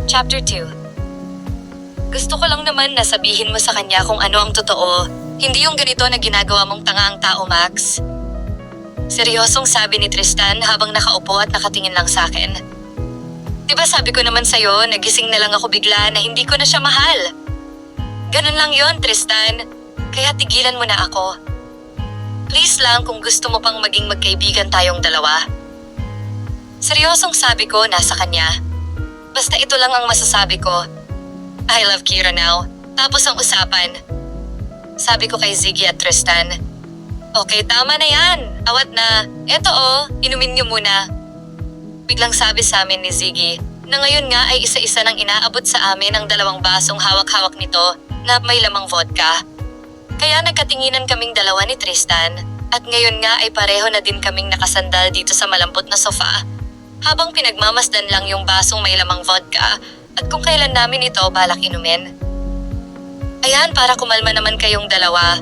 Chapter 2. Gusto ko lang naman na sabihin mo sa kanya kung ano ang totoo. Hindi yung ganito na ginagawa mong tanga ang tao, Max. Seryosong sabi ni Tristan habang nakaupo at nakatingin lang sa akin. Diba sabi ko naman sa'yo, nagising na lang ako bigla na hindi ko na siya mahal. Ganun lang yon, Tristan. Kaya tigilan mo na ako. Please lang kung gusto mo pang maging magkaibigan tayong dalawa. Seryosong sabi ko nasa kanya. Basta ito lang ang masasabi ko. I love Kira now. Tapos ang usapan. Sabi ko kay Ziggy at Tristan. Okay, tama na yan. Awat na. Eto inumin niyo muna. Biglang sabi sa amin ni Ziggy na ngayon nga ay isa-isa nang inaabot sa amin ang 2 basong hawak-hawak nito na may lamang vodka. Kaya nagkatinginan kaming dalawa ni Tristan at ngayon nga ay pareho na din kaming nakasandal dito sa malambot na sofa habang pinagmamasdan lang yung basong may lamang vodka at kung kailan namin ito balak inumin. Ayan, para kumalma naman kayong dalawa.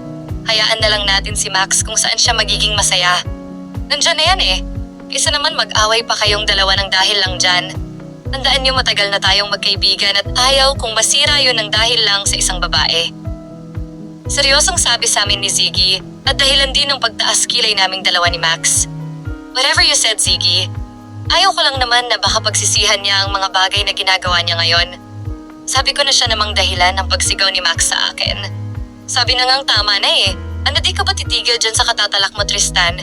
Hayaan na lang natin si Max kung saan siya magiging masaya. Nandyan na yan Kaysa naman mag-away pa kayong dalawa ng dahil lang dyan. Tandaan niyo matagal na tayong magkaibigan at ayaw kung masira yun ng dahil lang sa isang babae. Seryosong sabi sa amin ni Ziggy at dahilan din ng pagtaas kilay naming dalawa ni Max. Whatever you said, Ziggy. Ayaw ko lang naman na baka pagsisihan niya ang mga bagay na ginagawa niya ngayon. Sabi ko na siya namang dahilan ng pagsigaw ni Max sa akin. Sabi na ngang tama na Ano di ka ba titigil dyan sa katatalak mo, Tristan?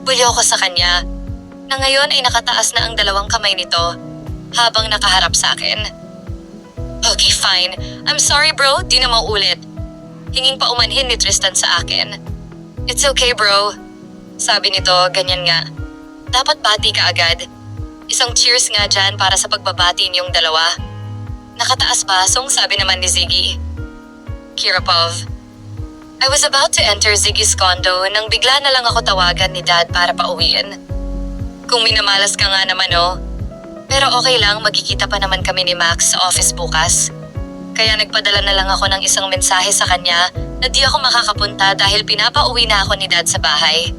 Bulyo ko sa kanya. Na ngayon ay nakataas na ang 2 kamay nito habang nakaharap sa akin. Okay, fine. I'm sorry bro, di na mauulit. Hinging pa umanhin ni Tristan sa akin. It's okay bro. Sabi nito, ganyan nga. Dapat bati ka agad. Isang cheers nga dyan para sa pagbabati niyong dalawa. Nakataas basong sabi naman ni Ziggy. Kirapov. I was about to enter Ziggy's condo nang bigla na lang ako tawagan ni Dad para pauwiin. Kung minamalas ka nga naman Pero okay lang, magkikita pa naman kami ni Max sa office bukas. Kaya nagpadala na lang ako ng isang mensahe sa kanya na di ako makakapunta dahil pinapauwi na ako ni Dad sa bahay.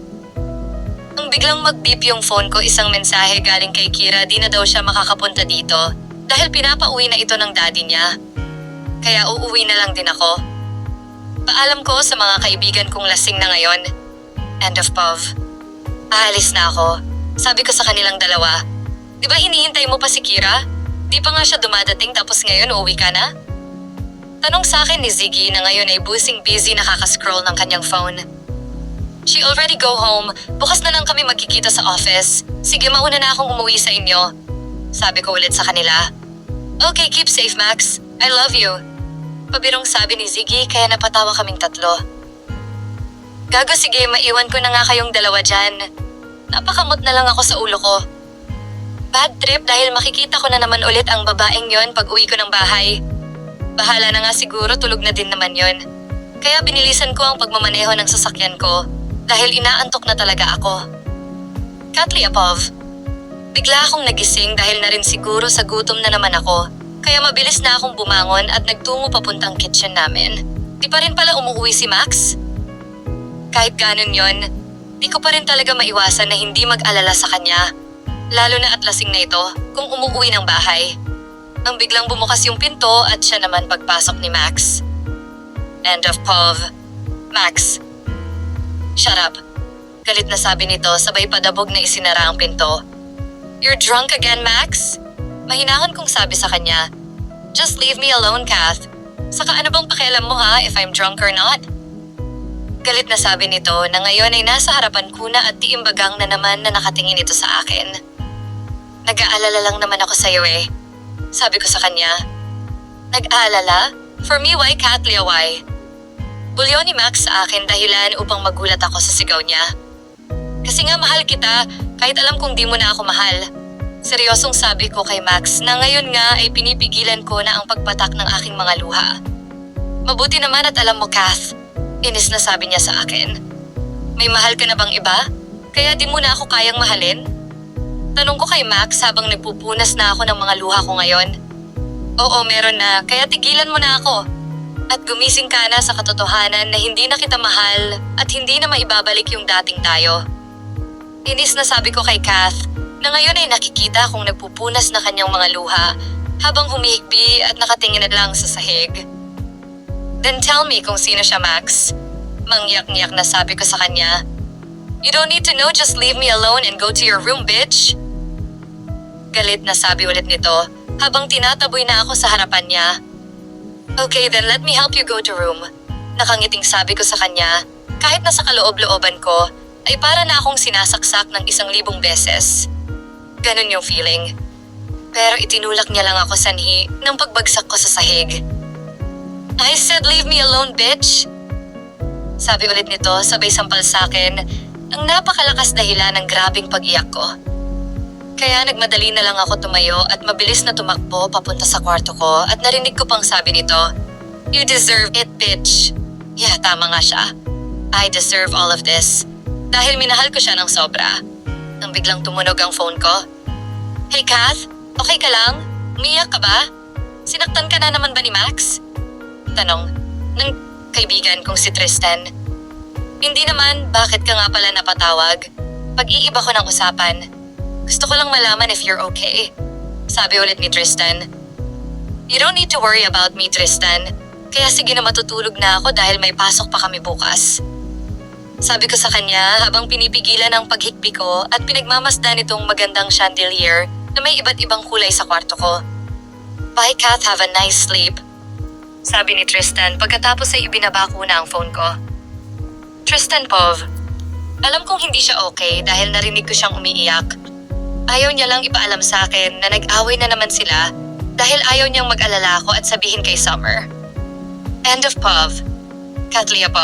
Nung biglang mag-beep yung phone ko, isang mensahe galing kay Kira, di na daw siya makakapunta dito dahil pinapauwi na ito ng daddy niya. Kaya uuwi na lang din ako. Paalam ko sa mga kaibigan kong lasing na ngayon. End of Pov. Aalis na ako. Sabi ko sa kanilang dalawa, di ba hinihintay mo pa si Kira? Di pa nga siya dumadating tapos ngayon uuwi ka na? Tanong sa akin ni Ziggy na ngayon ay busy nakaka-scroll ng kanyang phone. She already go home. Bukas na lang kami magkikita sa office. Sige, mauna na akong umuwi sa inyo. Sabi ko ulit sa kanila. Okay, keep safe Max. I love you. Pabirong sabi ni Ziggy kaya napatawa kaming 3. Gago, sige, maiwan ko na nga kayong dalawa dyan. Napakamot na lang ako sa ulo ko. Bad trip dahil makikita ko na naman ulit ang babaeng yon pag uwi ko ng bahay. Bahala na nga siguro, tulog na din naman yon. Kaya binilisan ko ang pagmamaneho ng sasakyan ko dahil inaantok na talaga ako. Katliapov. Bigla akong nagising dahil na rin siguro sa gutom na naman ako. Kaya mabilis na akong bumangon at nagtungo papuntang kitchen namin. Di pa rin pala umuwi si Max? Kahit ganun yon, di ko pa rin talaga maiwasan na hindi mag-alala sa kanya. Lalo na at lasing na ito kung umuwi ng bahay. Nang biglang bumukas yung pinto at siya naman pagpasok ni Max. End of Pov. Max. Shut up. Galit na sabi nito sabay padabog na isinara ang pinto. You're drunk again, Max? Mahinahon kong sabi sa kanya. Just leave me alone, Kath. Saka ano bang pakialam mo if I'm drunk or not? Galit na sabi nito na ngayon ay nasa harapan ko na at tiimbagang na naman na nakatingin ito sa akin. Nag-aalala lang naman ako sa'yo Sabi ko sa kanya. Nag-aalala? For me, why Katlia, why? Bulyo ni Max sa akin dahilan upang magulat ako sa sigaw niya. Kasi nga mahal kita kahit alam kong di mo na ako mahal. Seryosong sabi ko kay Max na ngayon nga ay pinipigilan ko na ang pagpatak ng aking mga luha. Mabuti naman at alam mo, Kath. Inis na sabi niya sa akin. May mahal ka na bang iba? Kaya di mo na ako kayang mahalin? Tanong ko kay Max habang nagpupunas na ako ng mga luha ko ngayon. Oo, meron na, kaya tigilan mo na ako. At gumising ka na sa katotohanan na hindi na kita mahal at hindi na maibabalik yung dating tayo. Inis na sabi ko kay Kath na ngayon ay nakikita kung nagpupunas na kanyang mga luha habang humihikbi at nakatingin na lang sa sahig. Then tell me kung sino siya, Max. Mangyak-ngyak na sabi ko sa kanya. You don't need to know, just leave me alone and go to your room, bitch. Galit na sabi ulit nito habang tinataboy na ako sa harapan niya. Okay, then let me help you go to room. Nakangiting sabi ko sa kanya, kahit nasa kaloob-looban ko, ay para na akong sinasaksak ng 1,000 beses. Ganun yung feeling. Pero itinulak niya lang ako sanhi nang pagbagsak ko sa sahig. I said leave me alone, bitch! Sabi ulit nito sabay sampal sa akin ang napakalakas dahilan ng grabing pag-iyak ko. Kaya nagmadali na lang ako tumayo at mabilis na tumakbo papunta sa kwarto ko at narinig ko pang sabi nito, You deserve it, bitch. Yeah, tama nga siya. I deserve all of this. Dahil minahal ko siya ng sobra. Nang biglang tumunog ang phone ko. Hey Kath, okay ka lang? Umiyak ka ba? Sinaktan ka na naman ba ni Max? Tanong ng kaibigan kong si Tristan. Hindi naman, bakit ka nga pala napatawag? Pag-iiba ko ng usapan. Gusto ko lang malaman if you're okay. Sabi ulit ni Tristan. You don't need to worry about me, Tristan. Kaya sige na matutulog na ako dahil may pasok pa kami bukas. Sabi ko sa kanya habang pinipigilan ang paghikbi ko at pinagmamasdan itong magandang chandelier na may iba't ibang kulay sa kwarto ko. Bye, Kath. Have a nice sleep. Sabi ni Tristan pagkatapos ay ibinaba ko na ang phone ko. Tristan, Pov. Alam kong hindi siya okay dahil narinig ko siyang umiiyak. Ayaw niya lang ipaalam sa akin na nag-away na naman sila dahil ayaw niyang mag-alala ako at sabihin kay Summer. End of Pov. Kathlia Pov.